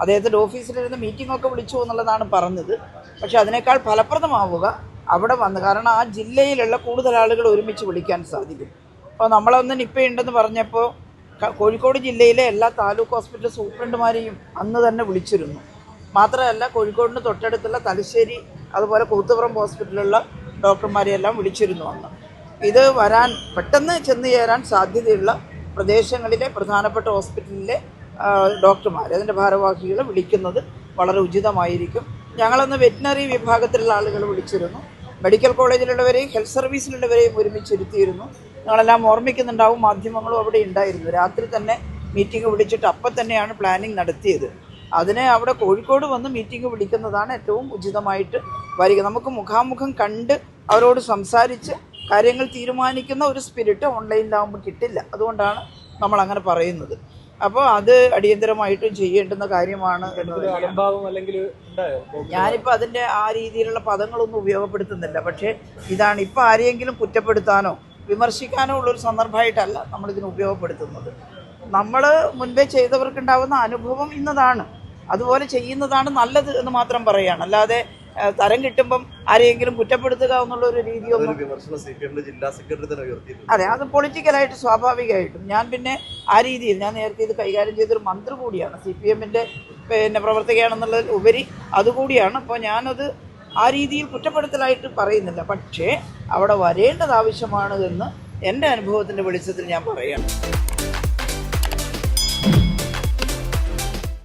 അദ്ദേഹത്തിൻ്റെ ഓഫീസിലിരുന്ന് മീറ്റിംഗൊക്കെ വിളിച്ചു എന്നുള്ളതാണ് പറഞ്ഞത്. പക്ഷേ അതിനേക്കാൾ ഫലപ്രദമാവുക അവിടെ വന്ന്, കാരണം ആ ജില്ലയിലുള്ള കൂടുതൽ ആളുകൾ ഒരുമിച്ച് വിളിക്കാൻ സാധിക്കും. അപ്പോൾ നമ്മളൊന്ന് നിപ്പയുണ്ടെന്ന് പറഞ്ഞപ്പോൾ കോഴിക്കോട് ജില്ലയിലെ എല്ലാ താലൂക്ക് ഹോസ്പിറ്റൽ സൂപ്രണ്ടുമാരെയും അന്ന് തന്നെ വിളിച്ചിരുന്നു. മാത്രമല്ല കോഴിക്കോടിന് തൊട്ടടുത്തുള്ള തലശ്ശേരി അതുപോലെ കൂത്തുപുറം ഹോസ്പിറ്റലിലുള്ള ഡോക്ടർമാരെയെല്ലാം വിളിച്ചിരുന്നു അന്ന്. ഇത് പെട്ടെന്ന് ചെന്ന് ചേരാൻ സാധ്യതയുള്ള പ്രദേശങ്ങളിലെ പ്രധാനപ്പെട്ട ഹോസ്പിറ്റലിലെ ഡോക്ടർമാർ, അതിൻ്റെ ഭാരവാഹികളെ വിളിക്കുന്നത് വളരെ ഉചിതമായിരിക്കും. ഞങ്ങളന്ന് വെറ്റിനറി വിഭാഗത്തിലുള്ള ആളുകൾ വിളിച്ചിരുന്നു. മെഡിക്കൽ കോളേജിലുള്ളവരെയും ഹെൽത്ത് സർവീസിലുള്ളവരെയും ഒരുമിച്ചിരുത്തിയിരുന്നു. ഞങ്ങളെല്ലാം ഓർമ്മിക്കുന്നുണ്ടാവും, മാധ്യമങ്ങളും അവിടെ ഉണ്ടായിരുന്നു. രാത്രി തന്നെ മീറ്റിംഗ് വിളിച്ചിട്ട് അപ്പം തന്നെയാണ് പ്ലാനിങ് നടത്തിയത്. അതിനെ അവിടെ കോഴിക്കോട് വന്ന് മീറ്റിംഗ് വിളിക്കുന്നതാണ് ഏറ്റവും ഉചിതമായിട്ട് വരിക. നമുക്ക് മുഖാമുഖം കണ്ട് അവരോട് സംസാരിച്ച് കാര്യങ്ങൾ തീരുമാനിക്കുന്ന ഒരു സ്പിരിറ്റ് ഓൺലൈനിലാവുമ്പോൾ കിട്ടില്ല. അതുകൊണ്ടാണ് നമ്മൾ അങ്ങനെ പറയുന്നത്. അപ്പോൾ അത് അടിയന്തരമായിട്ടും ചെയ്യേണ്ടുന്ന കാര്യമാണ്. ഞാനിപ്പോൾ അതിൻ്റെ ആ രീതിയിലുള്ള പദങ്ങളൊന്നും ഉപയോഗപ്പെടുത്തുന്നില്ല. പക്ഷേ ഇതാണ്, ഇപ്പോൾ ആരെയെങ്കിലും കുറ്റപ്പെടുത്താനോ വിമർശിക്കാനോ ഉള്ളൊരു സന്ദർഭമായിട്ടല്ല നമ്മളിതിന് ഉപയോഗപ്പെടുത്തുന്നത്. നമ്മൾ മുൻപേ ചെയ്തവർക്കുണ്ടാകുന്ന അനുഭവം ഇന്നതാണ്, അതുപോലെ ചെയ്യുന്നതാണ് നല്ലത് എന്ന് മാത്രം പറയുകയാണ്. അല്ലാതെ തരം കിട്ടുമ്പം ആരെയെങ്കിലും കുറ്റപ്പെടുത്തുക എന്നുള്ളൊരു രീതിയൊന്നും. അതെ, അത് പൊളിറ്റിക്കലായിട്ട് സ്വാഭാവികമായിട്ടും. ഞാൻ പിന്നെ ആ രീതിയിൽ ഞാൻ നേരത്തെ ഇത് കൈകാര്യം ചെയ്തൊരു മന്ത്രി കൂടിയാണ്, CPM-ൻ്റെ പ്രവർത്തകയാണെന്നുള്ളതിൽ ഉപരി അതുകൂടിയാണ്. അപ്പോൾ ഞാനത് ആ രീതിയിൽ കുറ്റപ്പെടുത്തലായിട്ട് പറയുന്നില്ല. പക്ഷേ അവിടെ വരേണ്ടത് ആവശ്യമാണ് എന്ന് എൻ്റെ അനുഭവത്തിൻ്റെ വെളിച്ചത്തിൽ ഞാൻ പറയുകയാണ്.